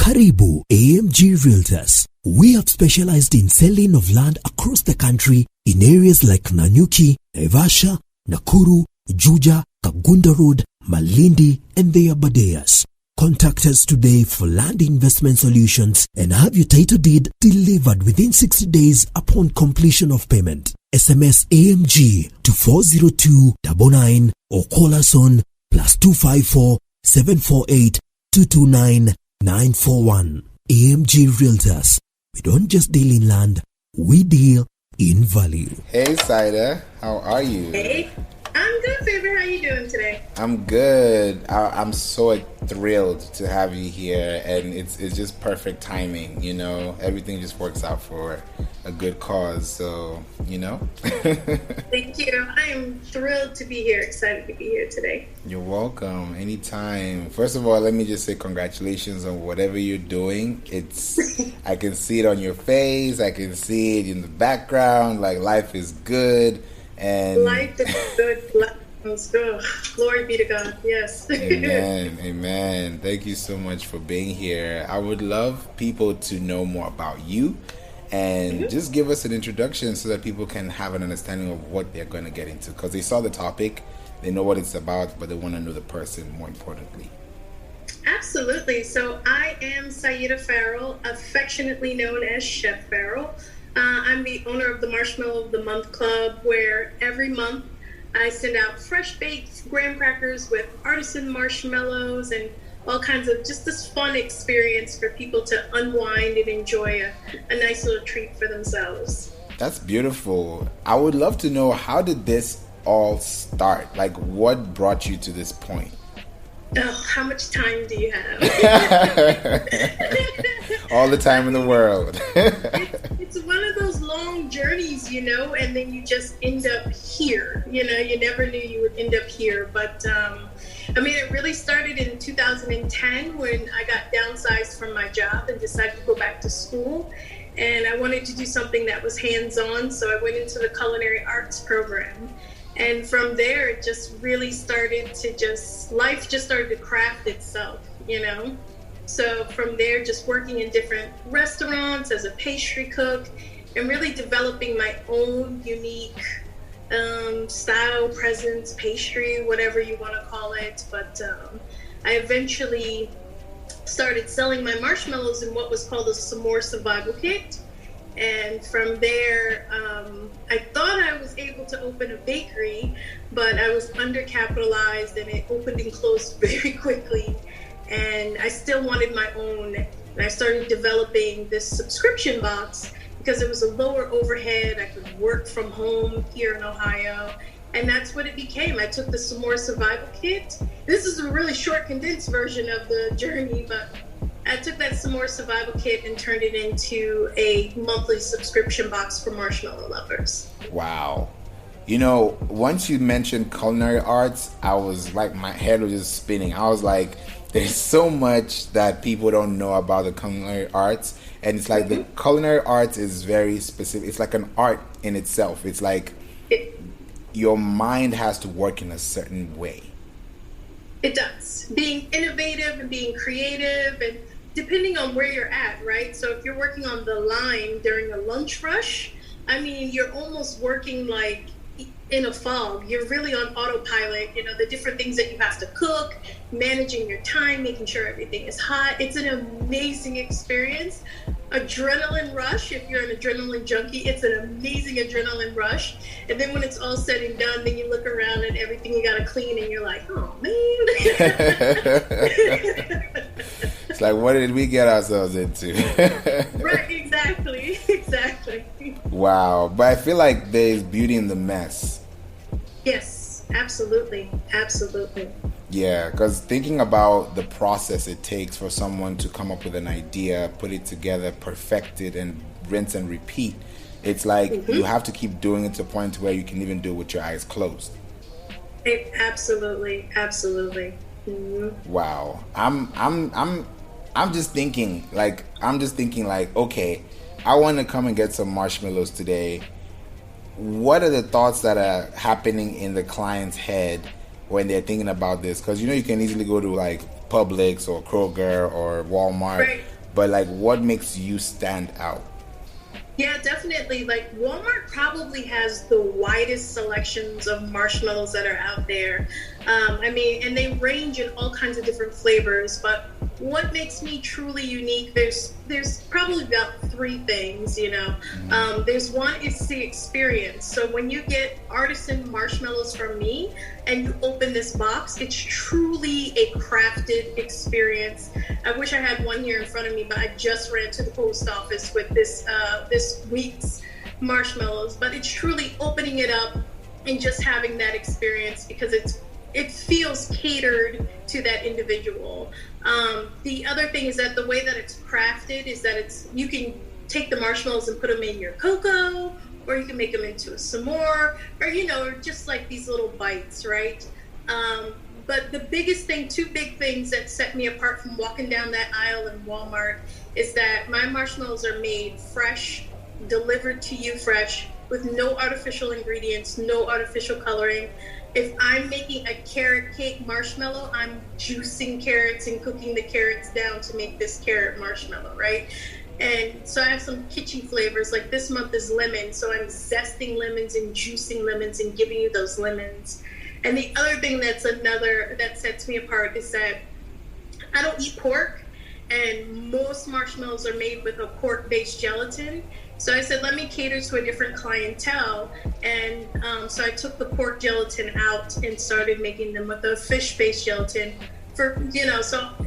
Karibu AMG Realtors. We have specialized in selling of land across the country in areas like Nanyuki, Naivasha, Nakuru, Juja, Kagunda Road, Malindi, and the Abadeas. Contact us today for land investment solutions and have your title deed delivered within 60 days upon completion of payment. SMS AMG to 40299 or call us on +254 748 229 941. AMG Realtors. We don't just deal in land, we deal in value. Hey Saidah, how are you? Hey, I'm good, Favor. How you doing today? I'm good. I'm so thrilled to have you here, and it's just perfect timing. You know, everything just works out for a good cause. So, you know. Thank you. I am thrilled to be here. Excited to be here today. You're welcome. Anytime. First of all, let me just say congratulations on whatever you're doing. I can see it on your face. I can see it in the background. Like, life is good. And life is good. Life is good. Glory be to God. Yes. Amen. Amen. Thank you so much for being here. I would love people to know more about you and just give us an introduction so that people can have an understanding of what they're going to get into, because they saw the topic, they know what it's about, but they want to know the person more importantly. Absolutely. So I am Saidah Farrell, affectionately known as Chef Farrell. I'm the owner of the Marshmallow of the Month Club, where every month I send out fresh baked graham crackers with artisan marshmallows and all kinds of just this fun experience for people to unwind and enjoy a nice little treat for themselves. That's beautiful. I would love to know, how did this all start? Like, what brought you to this point? Oh, how much time do you have? All the time in the world. It's one of those long journeys, you know, and then you just end up here. You know, you never knew you would end up here. But, I mean, it really started in 2010 when I got downsized from my job and decided to go back to school. And I wanted to do something that was hands-on, so I went into the culinary arts program. And from there, it just really started to life just started to craft itself, you know? So from there, just working in different restaurants as a pastry cook and really developing my own unique style, presence, pastry, whatever you want to call it. But I eventually started selling my marshmallows in what was called a s'more survival kit. And from there, I thought I was able to open a bakery, but I was undercapitalized and it opened and closed very quickly. And I still wanted my own. And I started developing this subscription box because it was a lower overhead. I could work from home here in Ohio. And that's what it became. I took the s'more survival kit. This is a really short, condensed version of the journey, but I took that s'more survival kit and turned it into a monthly subscription box for marshmallow lovers. Wow. You know, once you mentioned culinary arts, I was like, my head was just spinning. I was like, there's so much that people don't know about the culinary arts. And it's like the culinary arts is very specific. It's like an art in itself. It's like your mind has to work in a certain way. It does. Being innovative and being creative, and depending on where you're at, right? So if you're working on the line during a lunch rush, I mean, you're almost working like in a fog. You're really on autopilot, you know, the different things that you have to cook, managing your time, making sure everything is hot. It's an amazing experience. Adrenaline rush, if you're an adrenaline junkie, it's an amazing adrenaline rush. And then when it's all said and done, then you look around at everything you gotta clean and you're like, oh man. It's like, what did we get ourselves into? Right, exactly. Wow. But I feel like there's beauty in the mess. Yes, absolutely. Yeah, because thinking about the process it takes for someone to come up with an idea, put it together, perfect it, and rinse and repeat, it's like you have to keep doing it to a point where you can even do it with your eyes closed. Absolutely. Mm-hmm. Wow. I'm just thinking like, okay, I want to come and get some marshmallows today. What are the thoughts that are happening in the client's head when they're thinking about this? Because, you know, you can easily go to like Publix or Kroger or Walmart. Right. But like, what makes you stand out? Yeah, definitely. Like Walmart probably has the widest selections of marshmallows that are out there. I mean, and they range in all kinds of different flavors. But what makes me truly unique? There's probably about three things. There's one is the experience. So when you get artisan marshmallows from me and you open this box, it's truly a crafted experience. I wish I had one here in front of me, but I just ran to the post office with this week's marshmallows. But it's truly opening it up and just having that experience because it feels catered to that individual. The other thing is that the way that it's crafted is that you can take the marshmallows and put them in your cocoa, or you can make them into a s'more, or just like these little bites, right? But the biggest thing, two big things that set me apart from walking down that aisle in Walmart is that my marshmallows are made fresh, delivered to you fresh, with no artificial ingredients, no artificial coloring. If I'm making a carrot cake marshmallow, I'm juicing carrots and cooking the carrots down to make this carrot marshmallow, right? And so I have some kitschy flavors. Like this month is lemon, so I'm zesting lemons and juicing lemons and giving you those lemons. And the other thing that sets me apart is that I don't eat pork, and most marshmallows are made with a pork-based gelatin. So I said, let me cater to a different clientele. And so I took the pork gelatin out and started making them with a fish-based gelatin so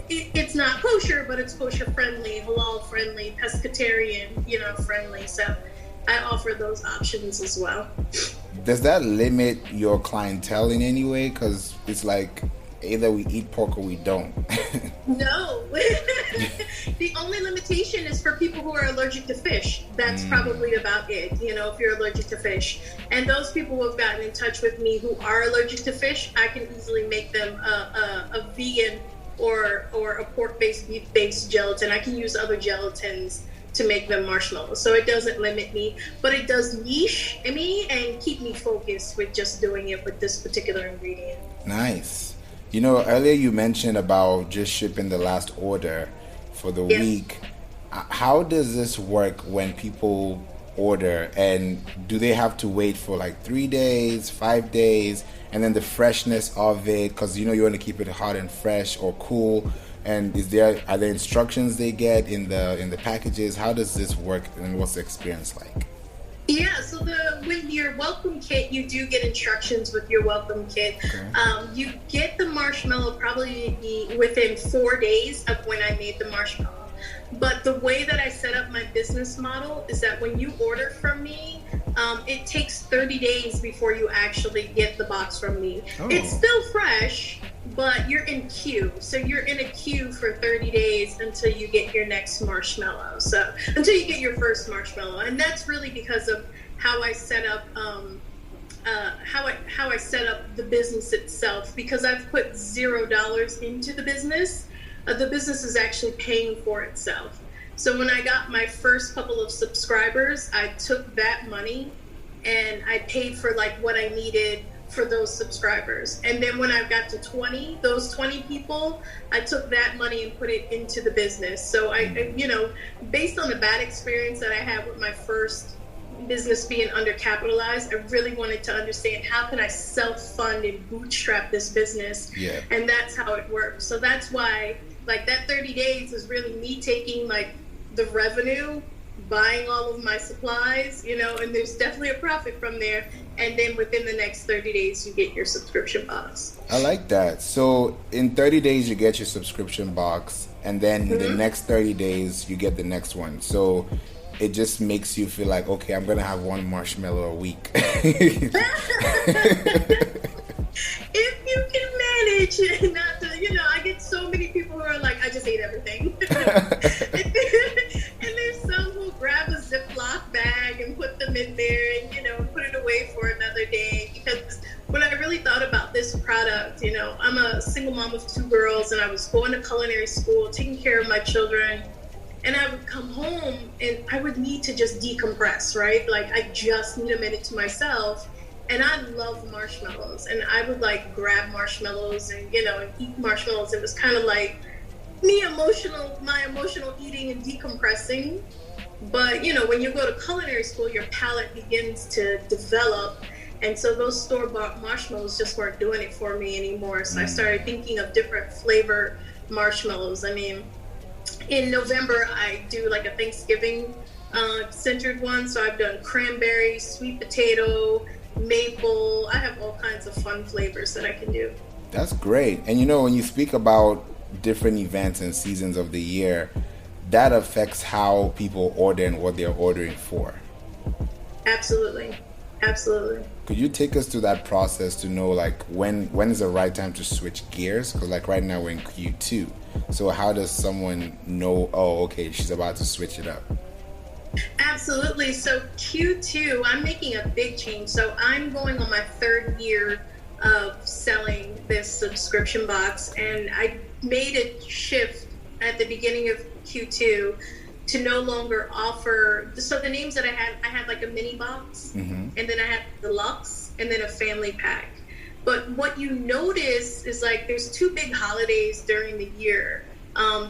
it's not kosher, but it's kosher friendly, halal friendly, pescatarian, friendly. So I offer those options as well. Does that limit your clientele in any way? Because it's like either we eat pork or we don't. No. The only limitation is for people who are allergic to fish. That's probably about it, if you're allergic to fish. And those people who have gotten in touch with me who are allergic to fish, I can easily make them a vegan or a pork-based, beef-based gelatin. I can use other gelatins to make them marshmallows. So it doesn't limit me, but it does niche me and keep me focused with just doing it with this particular ingredient. Nice. Earlier you mentioned about just shipping the last order for the week. How does this work when people order, and do they have to wait for like 3 days, 5 days, and then the freshness of it, because you want to keep it hot and fresh or cool, and are there instructions they get in the packages? How does this work, and what's the experience like? Yeah, so with your welcome kit, you do get instructions with your welcome kit. Okay. You get the marshmallow probably within 4 days of when I made the marshmallow. But the way that I set up my business model is that when you order from me, it takes 30 days before you actually get the box from me. Oh. It's still fresh, but you're in queue. So you're in a queue for 30 days until you get your next marshmallow. So until you get your first marshmallow. And that's really because of how I set up how I set up the business itself, because I've put $0 into the business. The business is actually paying for itself. So when I got my first couple of subscribers, I took that money and I paid for like what I needed for those subscribers. And then when I got to those 20 people, I took that money and put it into the business. So I based on the bad experience that I had with my first business being undercapitalized, I really wanted to understand how can I self-fund and bootstrap this business. Yeah. And that's how it works. So that's why like that 30 days is really me taking like the revenue, buying all of my supplies, and there's definitely a profit from there. And then within the next 30 days, you get your subscription box. I like that. So in 30 days, you get your subscription box, and then in the next 30 days, you get the next one. So it just makes you feel like, okay, I'm going to have one marshmallow a week. If you can manage not to, I get so many people who are like, I just ate everything. And there's some who grab a Ziploc bag and put them in there and, put it away for another day. Because when I really thought about this product, I'm a single mom of 2 girls, and I was going to culinary school, taking care of my children. And I would come home and I would need to just decompress, right? Like I just need a minute to myself. And I love marshmallows, and I would like grab marshmallows and, and eat marshmallows. It was kind of like my emotional eating and decompressing. But, when you go to culinary school, your palate begins to develop. And so those store-bought marshmallows just weren't doing it for me anymore. So I started thinking of different flavor marshmallows. I mean, in November, I do like a Thanksgiving centered one. So I've done cranberry, sweet potato, maple. I have all kinds of fun flavors that I can do. That's great. And when you speak about different events and seasons of the year, that affects how people order and what they're ordering for. Absolutely. Could you take us through that process to know like when is the right time to switch gears? Because like right now we're in Q2. So how does someone know, oh, okay, she's about to switch it up? Absolutely. So Q2, I'm making a big change. So I'm going on my third year of selling this subscription box, and I made a shift at the beginning of Q2 to no longer offer. So the names that I had like a mini box, and then I had deluxe, and then a family pack. But what you notice is like there's two big holidays during the year.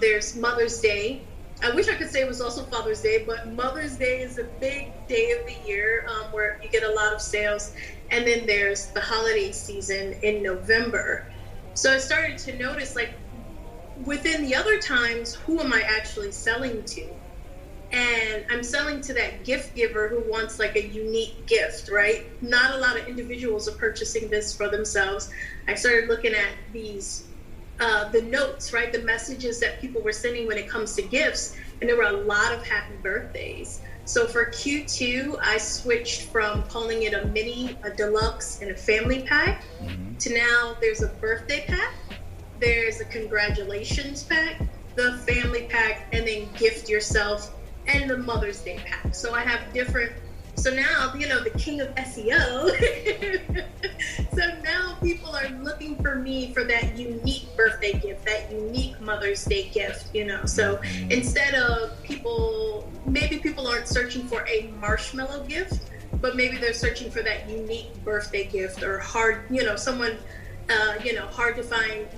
There's Mother's Day. I wish I could say it was also Father's Day, but Mother's Day is a big day of the year where you get a lot of sales. And then there's the holiday season in November. So I started to notice, like, within the other times, who am I actually selling to? And I'm selling to that gift giver who wants like a unique gift, right? Not a lot of individuals are purchasing this for themselves. I started looking at these the notes, right? The messages that people were sending when it comes to gifts. And there were a lot of happy birthdays. So for Q2, I switched from calling it a mini, a deluxe, and a family pack to now there's a birthday pack, there's a congratulations pack, the family pack, and then gift yourself, and the Mother's Day pack. So I have different. So now, the king of SEO. So now people are looking for me for that unique birthday gift, that unique Mother's Day gift, So instead of maybe people aren't searching for a marshmallow gift, but maybe they're searching for that unique birthday gift or hard, someone, hard to find,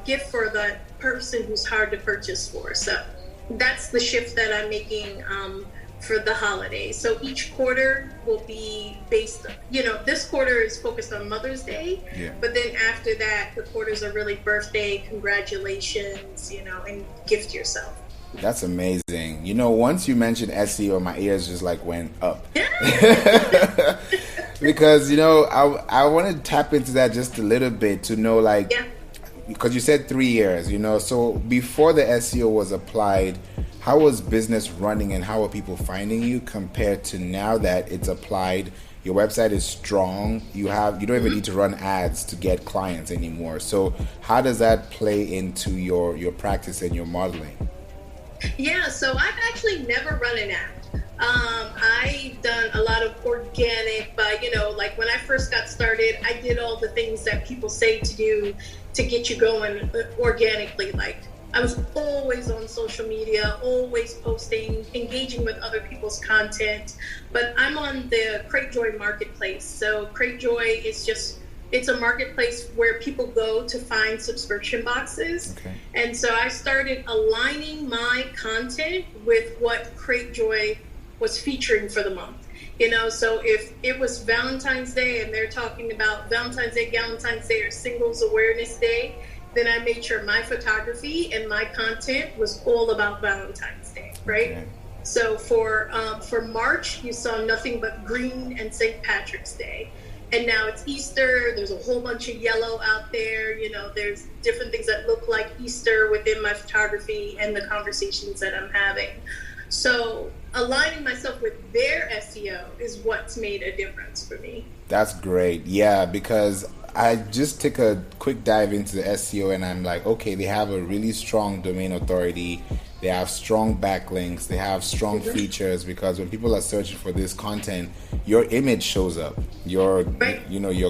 gift for that person who's hard to purchase for. So that's the shift that I'm making for the holidays. So each quarter will be based, this quarter is focused on Mother's Day, but then after that, the quarters are really birthday, congratulations, and gift yourself. That's amazing. Once you mentioned SEO, my ears just like went up. Because, I want to tap into that just a little bit to know because you said 3 years, so before the SEO was applied, how was business running and how are people finding you compared to now that it's applied? Your website is strong. You don't even need to run ads to get clients anymore. So how does that play into your practice and your modeling? Yeah, so I've actually never run an ad. I've done a lot of organic, but like when I first got started, I did all the things that people say to do to get you going organically. Like I was always on social media, always posting, engaging with other people's content. But I'm on the Cratejoy marketplace. So Cratejoy is it's a marketplace where people go to find subscription boxes. Okay. And so I started aligning my content with what Cratejoy was featuring for the month. So if it was Valentine's Day and they're talking about Valentine's Day, or Singles Awareness Day, then I made sure my photography and my content was all about Valentine's Day, right? Okay. So for March, you saw nothing but green and St. Patrick's Day. And now it's Easter. There's a whole bunch of yellow out there. There's different things that look like Easter within my photography and the conversations that I'm having. So aligning myself with their SEO is what's made a difference for me. That's great. Yeah, because I just took a quick dive into the SEO and I'm like, okay, they have a really strong domain authority. They have strong backlinks. They have strong features, because when people are searching for this content, your image shows up. Your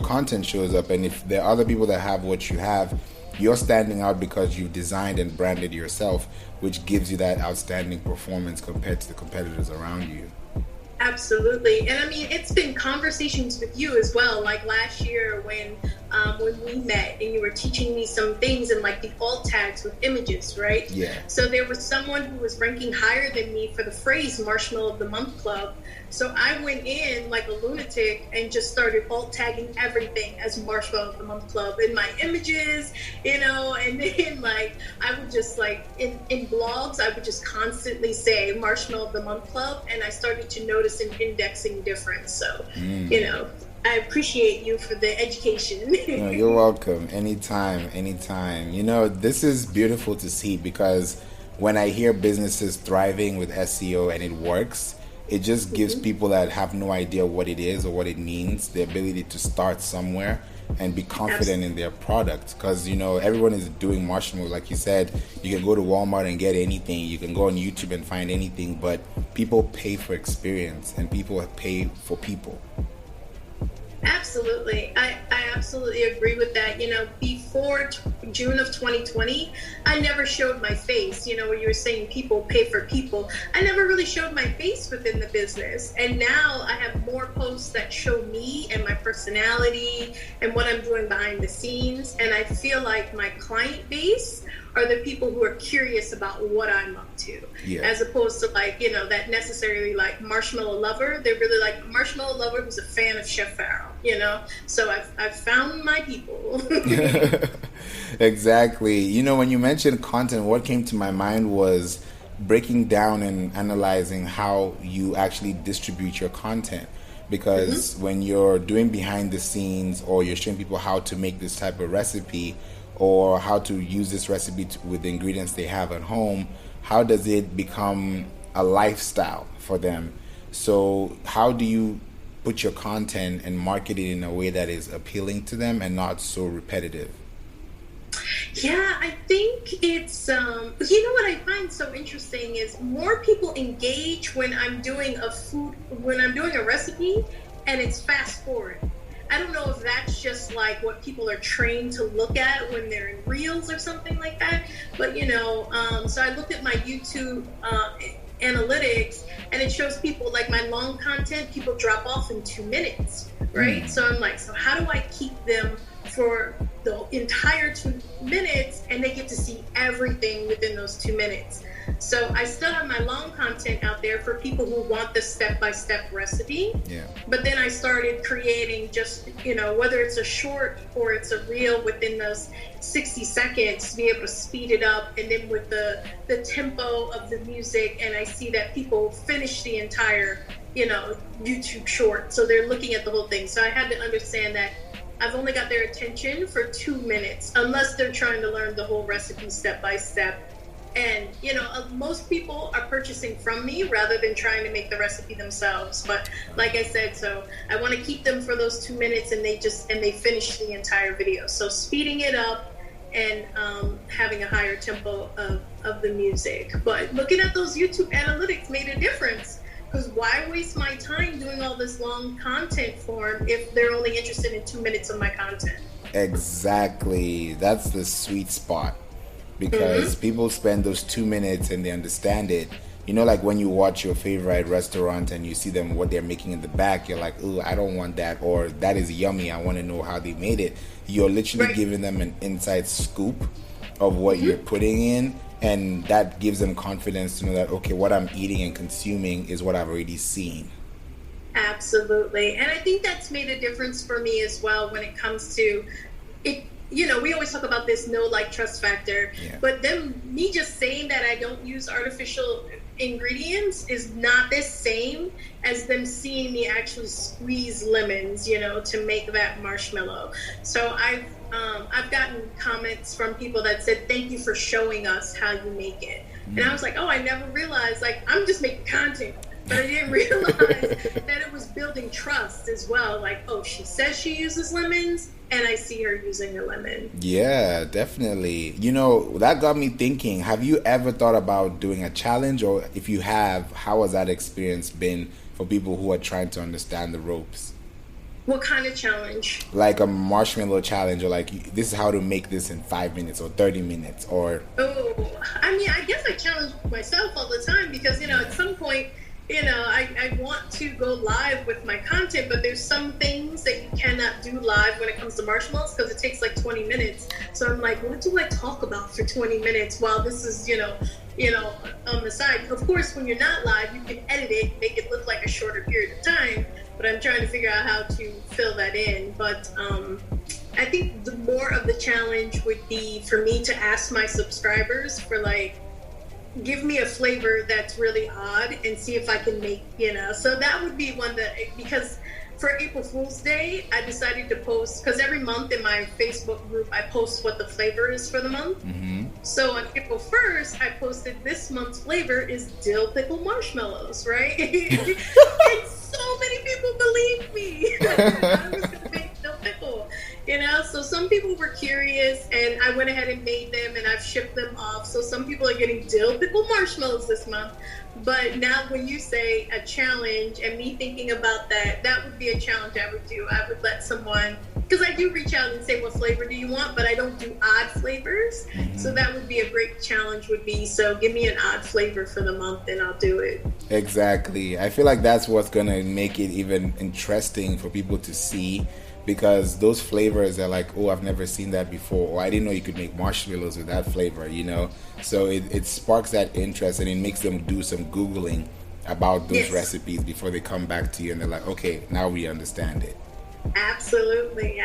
content shows up. And if there are other people that have what you have, you're standing out because you've designed and branded yourself, which gives you that outstanding performance compared to the competitors around you. Absolutely. And I mean, it's been conversations with you as well. Like last year when we met and you were teaching me some things and like the alt tags with images, right? Yeah. So there was someone who was ranking higher than me for the phrase Marshmallow of the Month Club. So I went in like a lunatic and just started alt tagging everything as Marshmallow of the Month Club in my images, and then like I would just like in blogs, I would just constantly say Marshmallow of the Month Club, and I started to notice an indexing difference. So, I appreciate you for the education. No, you're welcome. Anytime, anytime. This is beautiful to see, because when I hear businesses thriving with SEO and it works, it just gives people that have no idea what it is or what it means the ability to start somewhere and be confident in their product. Because everyone is doing Marshmallow. Like you said, you can go to Walmart and get anything, you can go on YouTube and find anything, but people pay for experience and people pay for people. Absolutely. I absolutely agree with that. Before June of 2020, I never showed my face. Where you were saying people pay for people, I never really showed my face within the business. And now I have more posts that show me and my personality and what I'm doing behind the scenes. And I feel like my client base are the people who are curious about what I'm up to, as opposed to like, that necessarily like Marshmallow lover. They're really like Marshmallow lover who's a fan of Chef Farrell, So I've found my people. Exactly. When you mentioned content, what came to my mind was breaking down and analyzing how you actually distribute your content. Because when you're doing behind the scenes, or you're showing people how to make this type of recipe, or how to use this recipe with the ingredients they have at home, how does it become a lifestyle for them? So how do you put your content and market it in a way that is appealing to them and not so repetitive? Yeah, I think it's, what I find so interesting is more people engage when I'm doing a recipe and it's fast forward. I don't know if that's just like what people are trained to look at when they're in reels or something like that. But, so I looked at my YouTube analytics, and it shows people like my long content, people drop off in 2 minutes, right? So I'm like, so how do I keep them for the entire 2 minutes and they get to see everything within those 2 minutes? So I still have my long content out there for people who want the step-by-step recipe. Yeah. But then I started creating just, whether it's a short or it's a reel within those 60 seconds to be able to speed it up. And then with the tempo of the music, and I see that people finish the entire, YouTube short. So they're looking at the whole thing. So I had to understand that I've only got their attention for 2 minutes, unless they're trying to learn the whole recipe step by step. And, most people are purchasing from me rather than trying to make the recipe themselves. But like I said, so I want to keep them for those 2 minutes, and they finish the entire video. So speeding it up and having a higher tempo of the music. But looking at those YouTube analytics made a difference. Because why waste my time doing all this long content form if they're only interested in 2 minutes of my content? Exactly. That's the sweet spot. Because people spend those 2 minutes and they understand it. Like when you watch your favorite restaurant and you see them, what they're making in the back, you're like, oh, I don't want that, or that is yummy, I want to know how they made it. You're literally giving them an inside scoop of what you're putting in, and that gives them confidence to know that, okay, what I'm eating and consuming is what I've already seen. Absolutely. And I think that's made a difference for me as well when it comes to it. We always talk about this know, like, trust factor, but then me just saying that I don't use artificial ingredients is not the same as them seeing me actually squeeze lemons, to make that marshmallow. So I've gotten comments from people that said, thank you for showing us how you make it. And I was like, oh, I never realized, like, I'm just making content. But I didn't realize that it was building trust as well. Like, oh, she says she uses lemons, and I see her using a lemon. Yeah, definitely. That got me thinking, have you ever thought about doing a challenge? Or if you have, how has that experience been for people who are trying to understand the ropes? What kind of challenge? Like a marshmallow challenge, or like, this is how to make this in 5 minutes or 30 minutes, or... Oh, I mean, I guess I challenge myself all the time because, at some point, I want to go live with my content, but there's some things that you cannot do live when it comes to marshmallows because it takes like 20 minutes. So I'm like, what do I talk about for 20 minutes while this is, on the side? Of course, when you're not live, you can edit it, make it look like a shorter period of time, but I'm trying to figure out how to fill that in. But I think the more of the challenge would be for me to ask my subscribers for like, give me a flavor that's really odd and see if I can make, so that would be one that, because for April Fool's Day, I decided to post, because every month in my Facebook group, I post what the flavor is for the month. Mm-hmm. So on April 1st, I posted this month's flavor is dill pickle marshmallows, right? And so many people believed me. I was going to make dill pickle. So some people were curious and I went ahead and made them and I've shipped them off. So some people are getting dill pickle marshmallows this month. But now when you say a challenge and me thinking about that would be a challenge I would do. I would let someone, because I do reach out and say, what flavor do you want? But I don't do odd flavors. Mm-hmm. So that would be a great challenge would be, so give me an odd flavor for the month and I'll do it. Exactly. I feel like that's what's going to make it even interesting for people to see. Because those flavors are like, oh, I've never seen that before, or I didn't know you could make marshmallows with that flavor, So it sparks that interest and it makes them do some Googling about those recipes before they come back to you and they're like, okay, now we understand it. Absolutely.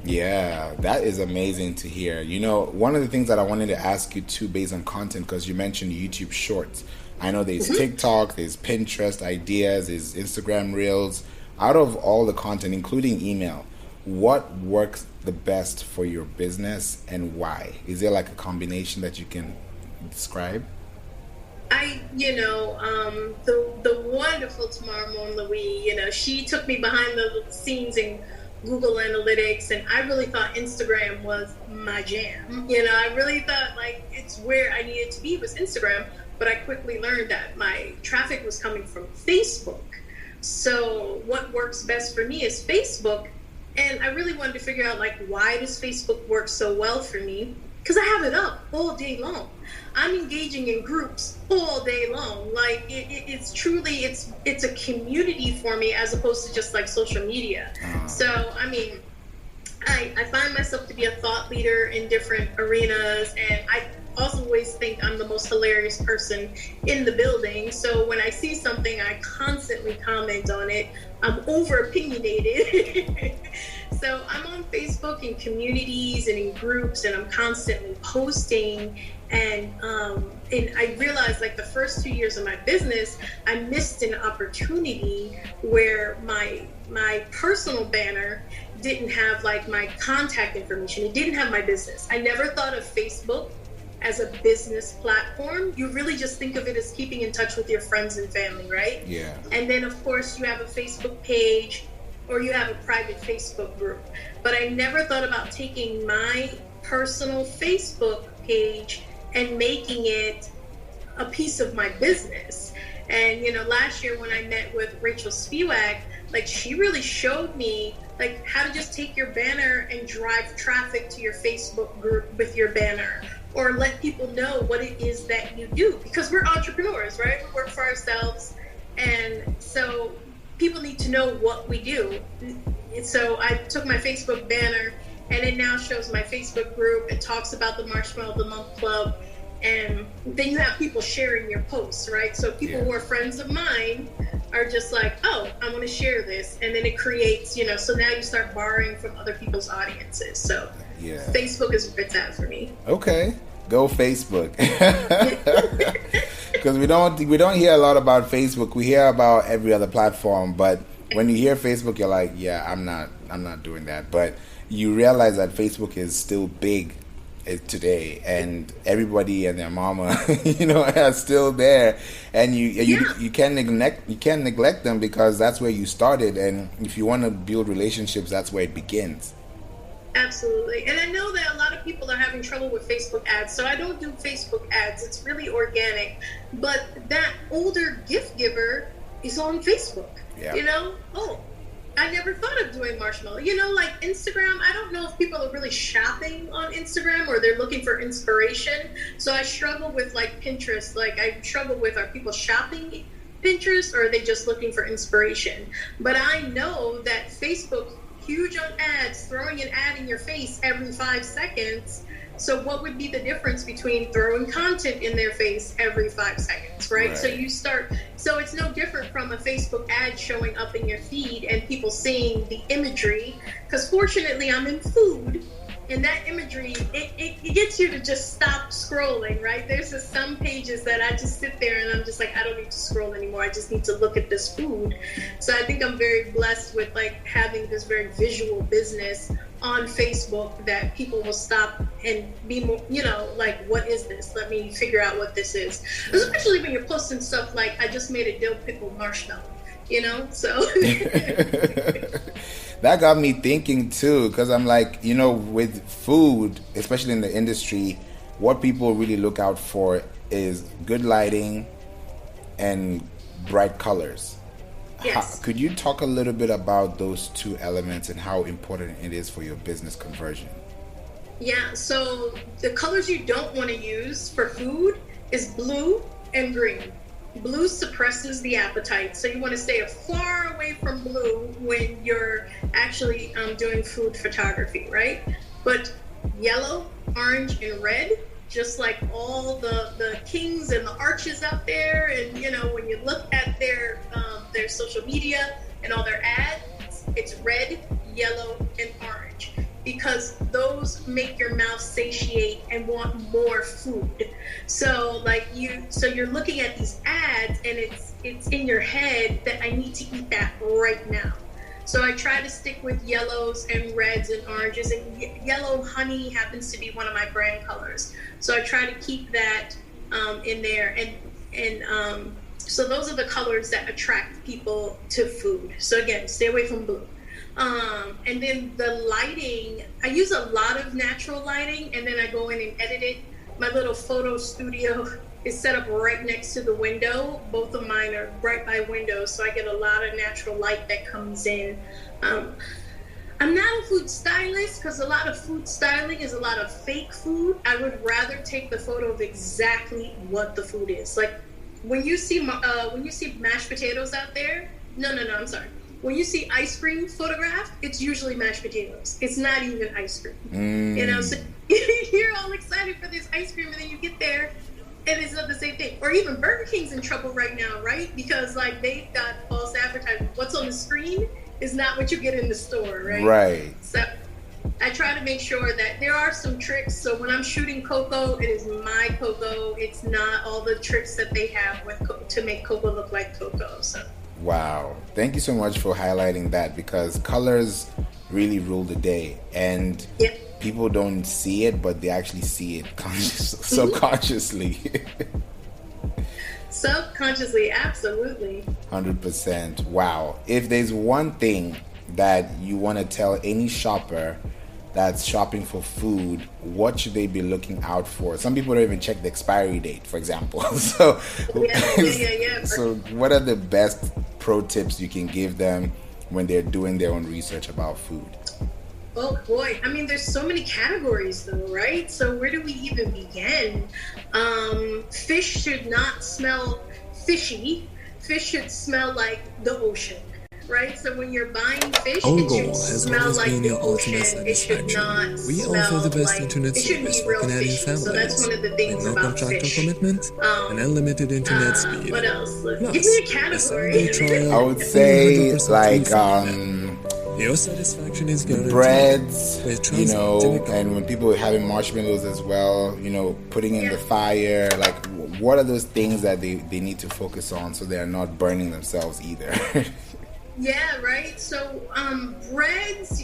Yeah, that is amazing to hear. One of the things that I wanted to ask you too, based on content, because you mentioned YouTube Shorts. I know there's TikTok, there's Pinterest ideas, there's Instagram Reels. Out of all the content, including email, what works the best for your business and why? Is there like a combination that you can describe? The wonderful Tamara Louis, she took me behind the scenes in Google Analytics, and I really thought Instagram was my jam. I really thought like it's where I needed to be was Instagram, but I quickly learned that my traffic was coming from Facebook. So what works best for me is Facebook. And I really wanted to figure out, like, why does Facebook work so well for me? Because I have it up all day long. I'm engaging in groups all day long. Like, it's truly, it's a community for me as opposed to just, like, social media. So, I find myself to be a thought leader in different arenas, and I also always think I'm the most hilarious person in the building. So when I see something, I constantly comment on it. I'm over opinionated. So I'm on Facebook in communities and in groups, and I'm constantly posting. And I realized like the first 2 years of my business, I missed an opportunity where my personal banner didn't have like my contact information. It didn't have my business. I never thought of Facebook as a business platform. You really just think of it as keeping in touch with your friends and family, right? Yeah. And then of course you have a Facebook page or you have a private Facebook group. But I never thought about taking my personal Facebook page and making it a piece of my business. And last year when I met with Rachel Spiewak, like she really showed me like how to just take your banner and drive traffic to your Facebook group with your banner, or let people know what it is that you do, because we're entrepreneurs, right? We work for ourselves, and so people need to know what we do. So I took my Facebook banner and it now shows my Facebook group. It talks about the Marshmallow of the Month Club, and then you have people sharing your posts, right? So people who are friends of mine are just like, oh, I want to share this, and then it creates, so now you start borrowing from other people's audiences. So Facebook is where it's at for me. Okay, go Facebook. Because we don't hear a lot about Facebook. We hear about every other platform, but when you hear Facebook, you're like, yeah, I'm not doing that. But you realize that Facebook is still big today, and everybody and their mama, are still there, and you can't neglect them, because that's where you started, and if you want to build relationships, that's where it begins. Absolutely. And I know that a lot of people are having trouble with Facebook ads, so I don't do Facebook ads. It's really organic. But that older gift giver is on Facebook. Oh, I never thought of doing Marshmallow. Like Instagram, I don't know if people are really shopping on Instagram or they're looking for inspiration. So I struggle with like Pinterest. Like I struggle with, are people shopping Pinterest, or are they just looking for inspiration? But I know that Facebook, huge on ads, throwing an ad in your face every 5 seconds. So what would be the difference between throwing content in their face every 5 seconds, right? So so it's no different from a Facebook ad showing up in your feed and people seeing the imagery. Because fortunately, I'm in food, and that imagery, it gets you to just stop scrolling, right? There's some pages that I just sit there and I'm just like, I don't need to scroll anymore. I just need to look at this food. So I think I'm very blessed with like having this very visual business on Facebook that people will stop and be more, like, what is this? Let me figure out what this is. Especially when you're posting stuff like, I just made a dill pickle marshmallow, so. That got me thinking too, because I'm like, with food, especially in the industry, what people really look out for is good lighting and bright colors. Yes. Could you talk a little bit about those two elements and how important it is for your business conversion? Yeah, so the colors you don't want to use for food is blue and green. Blue suppresses the appetite, so you want to stay far away from blue when you're actually doing food photography, right? But yellow, orange, and red, just like all the kings and the arches out there, and when you look at their social media and all their ads, it's red, yellow, and orange, because those make your mouth satiate and want more food. So you're looking at these ads and it's in your head that I need to eat that right now. So I try to stick with yellows and reds and oranges, and yellow honey happens to be one of my brand colors. So I try to keep that in there, and so those are the colors that attract people to food. So again, stay away from blue. And then the lighting, I use a lot of natural lighting, and then I go in and edit it. My little photo studio is set up right next to the window. Both of mine are right by windows, so I get a lot of natural light that comes in. I'm not a food stylist, because a lot of food styling is a lot of fake food. I would rather take the photo of exactly what the food is. Like when you see mashed potatoes out there, I'm sorry. When you see ice cream photographed, it's usually mashed potatoes. It's not even ice cream. So you're all excited for this ice cream, and then you get there and it's not the same thing. Or even Burger King's in trouble right now, right? Because they've got false advertising. What's on the screen is not what you get in the store, right? Right. So I try to make sure that there are some tricks. So when I'm shooting cocoa, it is my cocoa. It's not all the tricks that they have to make cocoa look like cocoa. So. Wow. Thank you so much for highlighting that, because colors really rule the day, and people don't see it, but they actually see it subconsciously. Subconsciously, absolutely. 100%. Wow. If there's one thing that you want to tell any shopper that's shopping for food, what should they be looking out for? Some people don't even check the expiry date, for example. So what are the best pro tips you can give them when they're doing their own research about food? Oh boy, I mean, there's so many categories though, right? So where do we even begin? Fish should not smell fishy. Fish should smell like the ocean. Right, so when you're buying fish, it should smell like the ocean. It should not smell like, it shouldn't be real fishy. So that's one of the things about fish. An unlimited internet speed. What else? Give me a category. I would say like your satisfaction is guaranteed. Breads, and when people are having marshmallows as well, putting in the fire, like what are those things that they need to focus on so they're not burning themselves either? Yeah, right. So breads,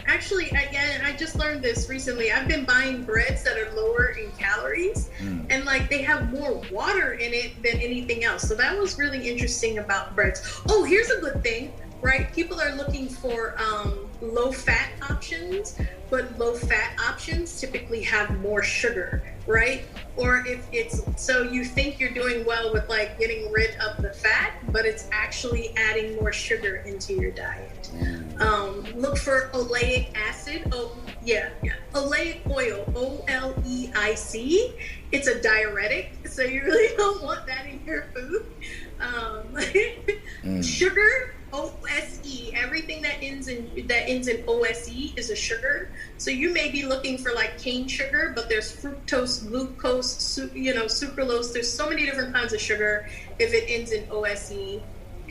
actually, again, I just learned this recently. I've been buying breads that are lower in calories, and they have more water in it than anything else. So that was really interesting about breads. Oh, here's a good thing, right? People are looking for low-fat options, but low-fat options typically have more sugar, right? Or if it's, so you think you're doing well with getting rid of the fat, but it's actually adding more sugar into your diet. Look for oleic acid. Oleic oil, OLEIC. It's a diuretic, so you really don't want that in your food. Sugar, OSE. Everything that ends in OSE is a sugar. So you may be looking for like cane sugar, but there's fructose, glucose, sucralose. There's so many different kinds of sugar if it ends in OSE.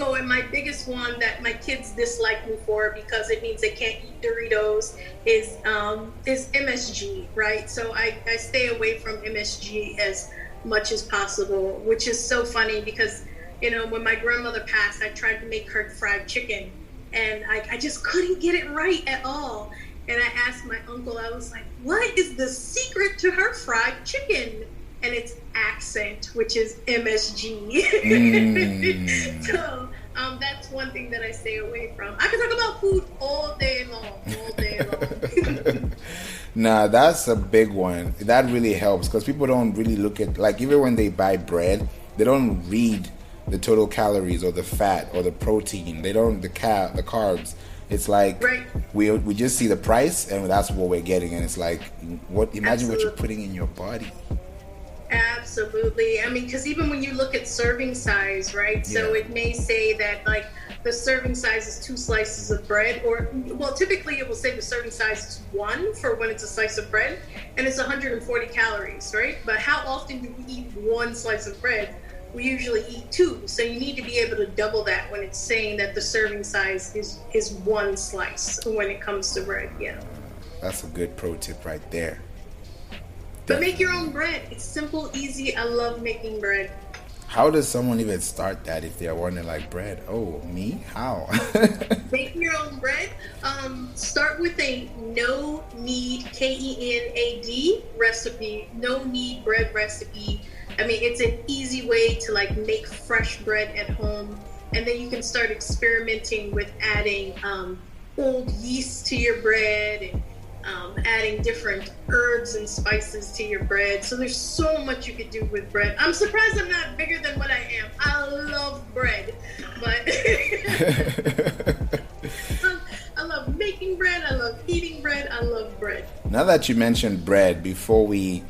Oh, and my biggest one that my kids dislike me for because it means they can't eat Doritos is MSG, right? So I stay away from MSG as much as possible, which is so funny because, when my grandmother passed, I tried to make her fried chicken and I just couldn't get it right at all. And I asked my uncle, I was like, what is the secret to her fried chicken? And it's accent, which is MSG. So that's one thing that I stay away from. I can talk about food all day long. Nah, that's a big one. That really helps because people don't really look at, like, even when they buy bread, they don't read the total calories or the fat or the protein. They don't, the carbs. It's like, right. we just see the price and that's what we're getting. And it's like, imagine Absolutely. what you're putting in your body. Absolutely. I mean, because even when you look at serving size, right? So it may say that like the serving size is 2 slices of bread, or typically it will say the serving size is 1 for when it's a slice of bread, and it's 140 calories, right? But how often do we eat 1 slice of bread? We usually eat 2, so you need to be able to double that when it's saying that the serving size is 1 slice when it comes to bread. Yeah. That's a good pro tip right there. But make your own bread. It's simple, easy. I love making bread. How does someone even start that if they're wanting like bread? Oh, me? How? Making your own bread. Start with a no knead, KENAD recipe. No knead bread recipe. I mean, it's an easy way to like make fresh bread at home, and then you can start experimenting with adding old yeast to your bread and adding different herbs and spices to your bread. So there's so much you could do with bread. I'm surprised I'm not bigger than what I am. I love bread, but I love making bread. I love eating bread. I love bread. Now that you mentioned bread, before we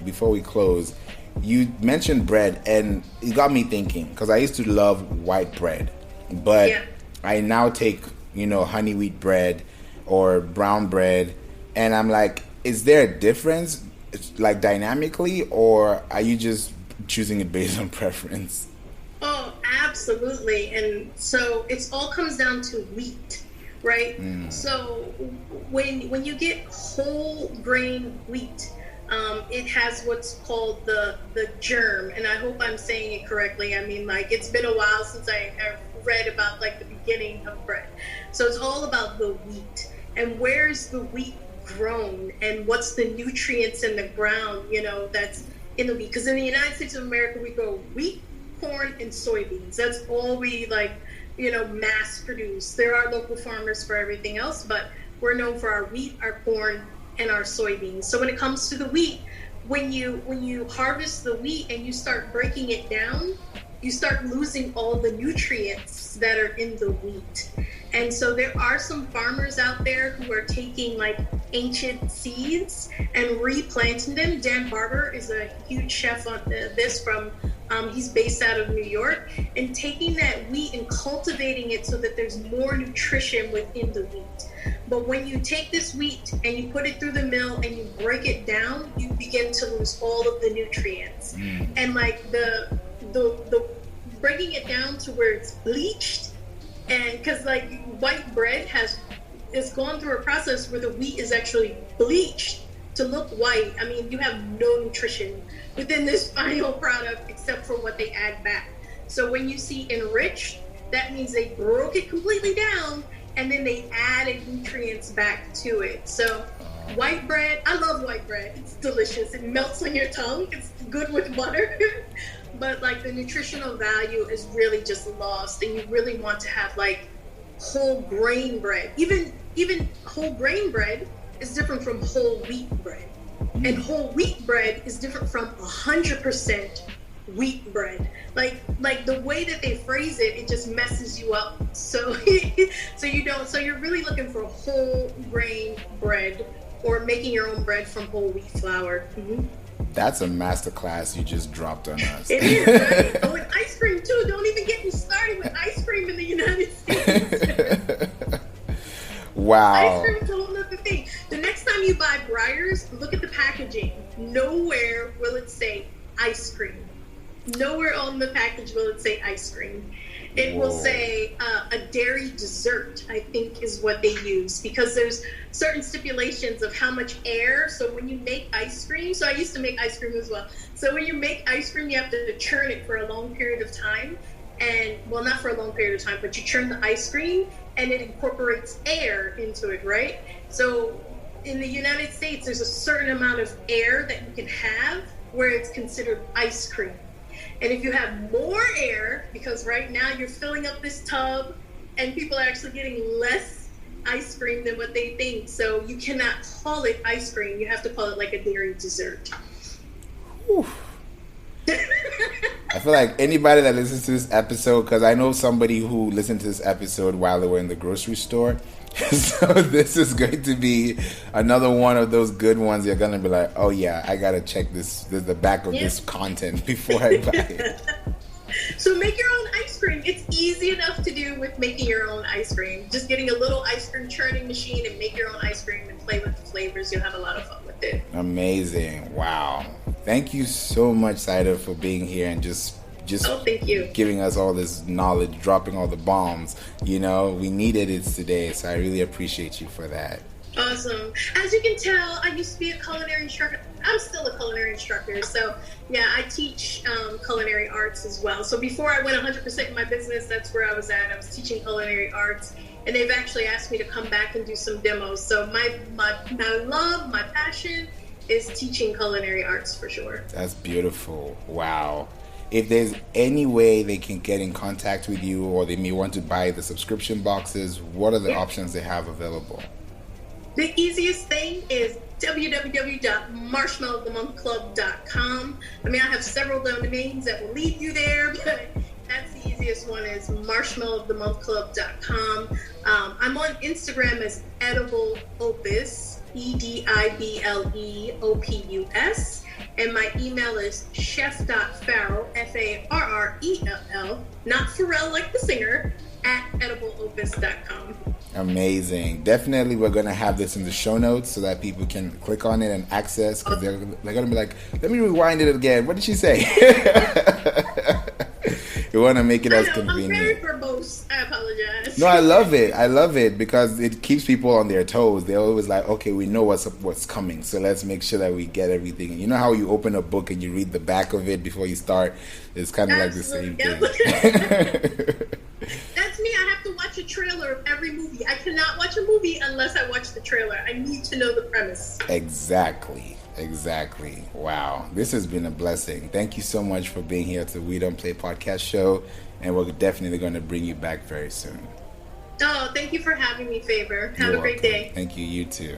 close, you mentioned bread and it got me thinking because I used to love white bread, but I now take honey wheat bread or brown bread. And I'm like, is there a difference, like dynamically, or are you just choosing it based on preference? Oh, absolutely. And so it all comes down to wheat, right? So when you get whole grain wheat, it has what's called the germ, and I hope I'm saying it correctly. I mean, like, it's been a while since I read about like the beginning of bread. So it's all about the wheat and where's the wheat grown and what's the nutrients in the ground, that's in the wheat. Because in the United States of America, we grow wheat, corn, and soybeans. That's all we mass produce. There are local farmers for everything else, but we're known for our wheat, our corn, and our soybeans. So when it comes to the wheat, when you harvest the wheat and you start breaking it down, you start losing all the nutrients that are in the wheat. And so there are some farmers out there who are taking like ancient seeds and replanting them. Dan Barber is a huge chef on this he's based out of New York, and taking that wheat and cultivating it so that there's more nutrition within the wheat. But when you take this wheat and you put it through the mill and you break it down, you begin to lose all of the nutrients. And like the breaking it down to where it's bleached, and because like white bread it's gone through a process where the wheat is actually bleached to look white. I mean, you have no nutrition within this final product except for what they add back. So when you see enriched, that means they broke it completely down and then they added nutrients back to it. So white bread, I love white bread. It's delicious. It melts on your tongue. It's good with butter. But like the nutritional value is really just lost, and you really want to have like whole grain bread. Even whole grain bread is different from whole wheat bread, and whole wheat bread is different from 100% wheat bread. Like the way that they phrase it, it just messes you up. So so you're really looking for whole grain bread or making your own bread from whole wheat flour. That's a masterclass you just dropped on us. It is, right? Oh, and ice cream too. Don't even get me started. Wow. Ice cream is a whole other thing. The next time you buy Breyers, look at the packaging. Nowhere will it say ice cream. Nowhere on the package will it say ice cream. It will say a dairy dessert, I think is what they use, because there's certain stipulations of how much air. So when you make ice cream, so I used to make ice cream as well. So when you make ice cream, you have to churn it for a long period of time. And, well, not for a long period of time, but you churn the ice cream and it incorporates air into it, right? So in the United States, there's a certain amount of air that you can have where it's considered ice cream. And if you have more air, because right now you're filling up this tub and people are actually getting less ice cream than what they think. So you cannot call it ice cream. You have to call it like a dairy dessert. I feel like anybody that listens to this episode, because I know somebody who listened to this episode while they were in the grocery store. So this is going to be another one of those good ones. You're going to be like, oh yeah, I got to check the back of this content before I buy it. So make your own ice cream. It's easy enough to do with making your own ice cream. Just getting a little ice cream churning machine and make your own ice cream and play with the flavors. You'll have a lot of fun with it. Amazing. Wow. Thank you so much, Saidah, for being here and just thank you. Giving us all this knowledge, dropping all the bombs. You know, we needed it today, so I really appreciate you for that. Awesome. As you can tell, I used to be a culinary instructor. I'm still a culinary instructor. So, yeah, I teach culinary arts as well. So before I went 100% in my business, that's where I was at. I was teaching culinary arts. And they've actually asked me to come back and do some demos. So my love, my passion is teaching culinary arts for sure. That's beautiful. Wow. If there's any way they can get in contact with you or they may want to buy the subscription boxes, what are the options they have available? The easiest thing is www.marshmallowofthemonthclub.com. I mean, I have several domains that will lead you there, but that's the easiest one is marshmallowofthemonthclub.com. I'm on Instagram as Edible Opus, EDIBLEOPUS. And my email is chef.farrell, Farrell, not Farrell like the singer, at edibleopus.com. Amazing. Definitely we're going to have this in the show notes so that people can click on it and access, because they're going to be like, let me rewind it again. What did she say? You want to make it as convenient. I'm very verbose. I apologize. No, I love it. I love it because it keeps people on their toes. They're always like, okay, we know what's coming, so let's make sure that we get everything. You know how you open a book and you read the back of it before you start? It's kind of like the same thing. That's me. I have to watch a trailer of every movie. I cannot watch a movie unless I watch the trailer. I need to know the premise. Exactly. Wow. This has been a blessing. Thank you so much for being here to We Don't Play podcast show, and we're definitely going to bring you back very soon. Oh, thank you for having me, Favor. Have a great day. Thank you. You too.